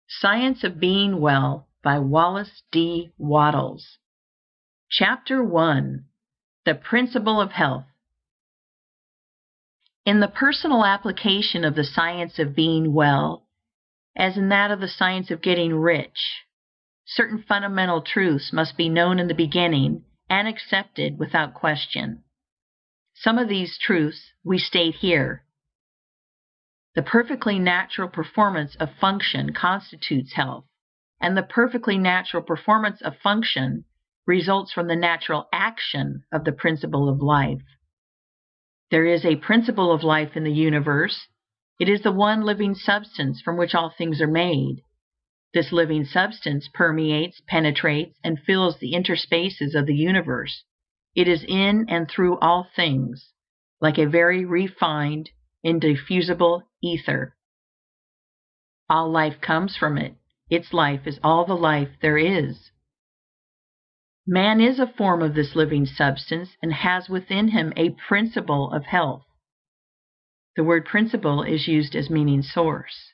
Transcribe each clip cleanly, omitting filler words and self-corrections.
Science of Being Well by Wallace D. Wattles. Chapter 1. The Principle of Health. In the personal application of the science of being well, as in that of the science of getting rich, certain fundamental truths must be known in the beginning and accepted without question. Some of these truths we state here. The perfectly natural performance of function constitutes health, and the perfectly natural performance of function results from the natural action of the principle of life. There is a principle of life in the universe. It is the one living substance from which all things are made. This living substance permeates, penetrates, and fills the interspaces of the universe. It is in and through all things, like a very refined, indiffusible ether. All life comes from it. Its life is all the life there is. Man is a form of this living substance and has within him a principle of health. The word principle is used as meaning source.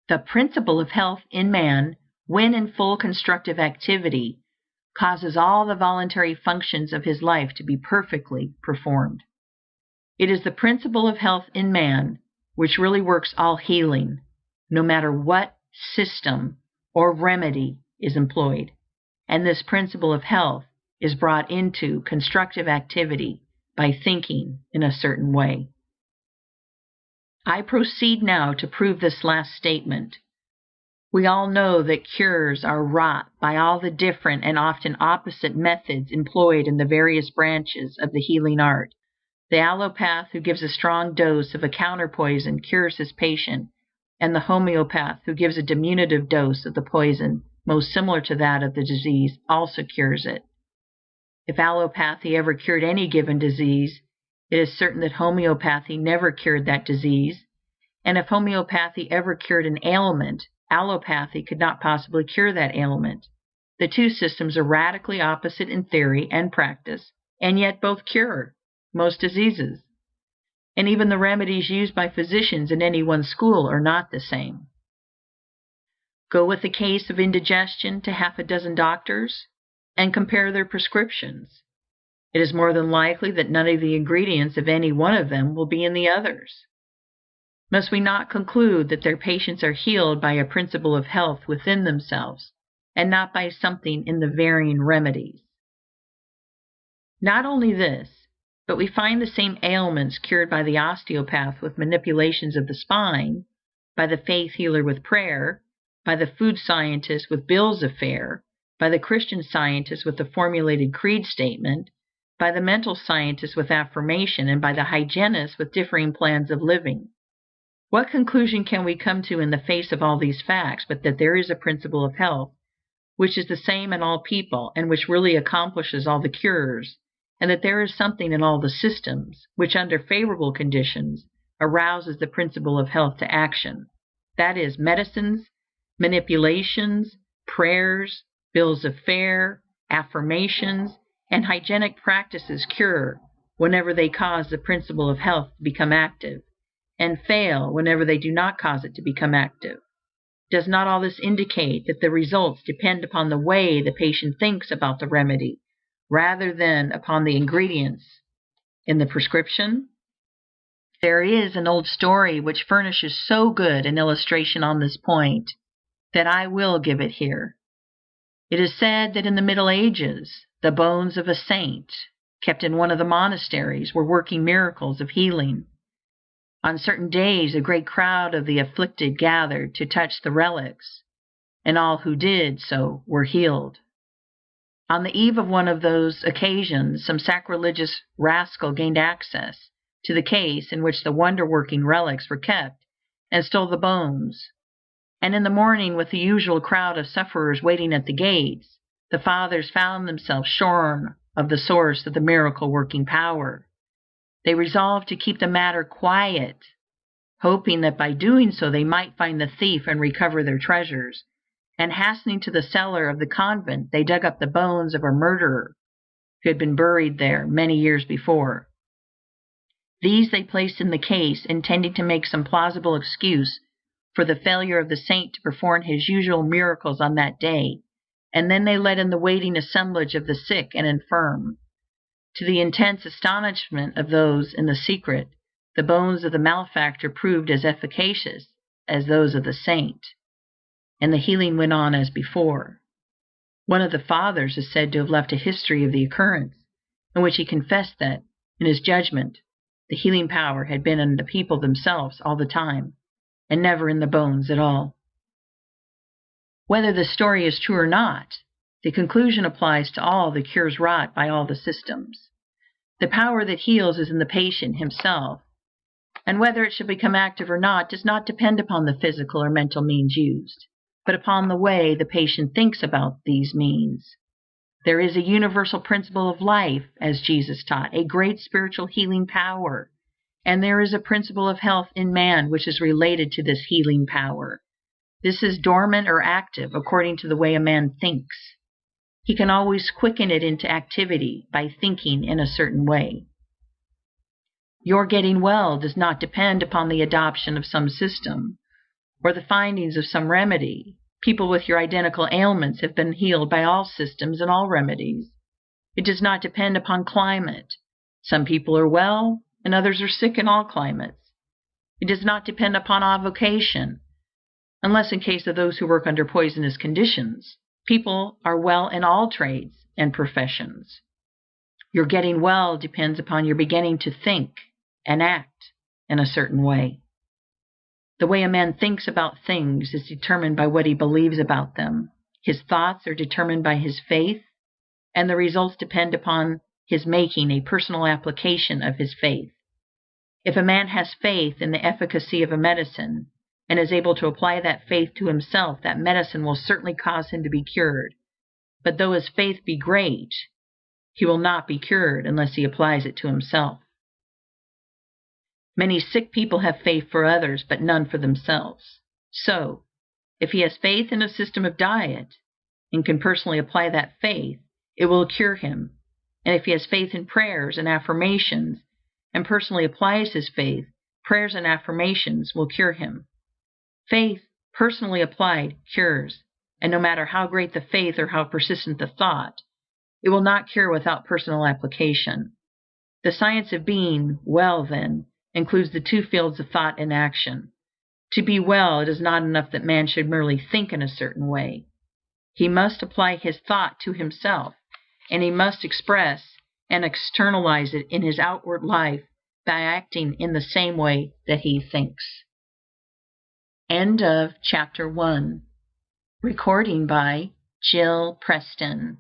The principle of health in man, when in full constructive activity, causes all the voluntary functions of his life to be perfectly performed. It is the principle of health in man which really works all healing, no matter what system or remedy is employed, and this principle of health is brought into constructive activity by thinking in a certain way. I proceed now to prove this last statement. We all know that cures are wrought by all the different and often opposite methods employed in the various branches of the healing art. The allopath who gives a strong dose of a counterpoison cures his patient, and the homeopath who gives a diminutive dose of the poison most similar to that of the disease also cures it. If allopathy ever cured any given disease, it is certain that homeopathy never cured that disease, and if homeopathy ever cured an ailment, allopathy could not possibly cure that ailment. The two systems are radically opposite in theory and practice, and yet both cure most diseases. And even the remedies used by physicians in any one school are not the same. Go with a case of indigestion to half a dozen doctors and compare their prescriptions. It is more than likely that none of the ingredients of any one of them will be in the others. Must we not conclude that their patients are healed by a principle of health within themselves, and not by something in the varying remedies? Not only this, but we find the same ailments cured by the osteopath with manipulations of the spine, by the faith healer with prayer, by the food scientist with bills of fare, by the Christian Scientist with a formulated creed statement, by the mental scientist with affirmation, and by the hygienist with differing plans of living. What conclusion can we come to in the face of all these facts but that there is a principle of health which is the same in all people and which really accomplishes all the cures, and that there is something in all the systems which under favorable conditions arouses the principle of health to action? That is, medicines, manipulations, prayers, bills of fare, affirmations, and hygienic practices cure whenever they cause the principle of health to become active, and fail whenever they do not cause it to become active. Does not all this indicate that the results depend upon the way the patient thinks about the remedy, rather than upon the ingredients in the prescription? There is an old story which furnishes so good an illustration on this point that I will give it here. It is said that in the Middle Ages the bones of a saint, kept in one of the monasteries, were working miracles of healing. On certain days a great crowd of the afflicted gathered to touch the relics, and all who did so were healed. On the eve of one of those occasions, some sacrilegious rascal gained access to the case in which the wonder-working relics were kept, and stole the bones. And in the morning, with the usual crowd of sufferers waiting at the gates, the fathers found themselves shorn of the source of the miracle-working power. They resolved to keep the matter quiet, hoping that by doing so they might find the thief and recover their treasures. And hastening to the cellar of the convent, they dug up the bones of a murderer who had been buried there many years before. These they placed in the case, intending to make some plausible excuse for the failure of the saint to perform his usual miracles on that day, and then they let in the waiting assemblage of the sick and infirm. To the intense astonishment of those in the secret, the bones of the malefactor proved as efficacious as those of the saint, and the healing went on as before. One of the fathers is said to have left a history of the occurrence, in which he confessed that, in his judgment, the healing power had been in the people themselves all the time, and never in the bones at all. Whether the story is true or not, the conclusion applies to all the cures wrought by all the systems. The power that heals is in the patient himself, and whether it shall become active or not does not depend upon the physical or mental means used, but upon the way the patient thinks about these means. There is a universal principle of life, as Jesus taught, a great spiritual healing power, and there is a principle of health in man which is related to this healing power. This is dormant or active according to the way a man thinks. He can always quicken it into activity by thinking in a certain way. Your getting well does not depend upon the adoption of some system, or the findings of some remedy. People with your identical ailments have been healed by all systems and all remedies. It does not depend upon climate. Some people are well, and others are sick in all climates. It does not depend upon avocation, unless in case of those who work under poisonous conditions. People are well in all trades and professions. Your getting well depends upon your beginning to think and act in a certain way. The way a man thinks about things is determined by what he believes about them. His thoughts are determined by his faith, and the results depend upon his making a personal application of his faith. If a man has faith in the efficacy of a medicine, and is able to apply that faith to himself, that medicine will certainly cause him to be cured. But though his faith be great, he will not be cured unless he applies it to himself. Many sick people have faith for others, but none for themselves. So, if he has faith in a system of diet, and can personally apply that faith, it will cure him. And if he has faith in prayers and affirmations, and personally applies his faith, prayers and affirmations will cure him. Faith, personally applied, cures, and no matter how great the faith or how persistent the thought, it will not cure without personal application. The science of being well, then, includes the two fields of thought and action. To be well, it is not enough that man should merely think in a certain way. He must apply his thought to himself, and he must express and externalize it in his outward life by acting in the same way that he thinks. End of Chapter 1. Recording by Jill Preston.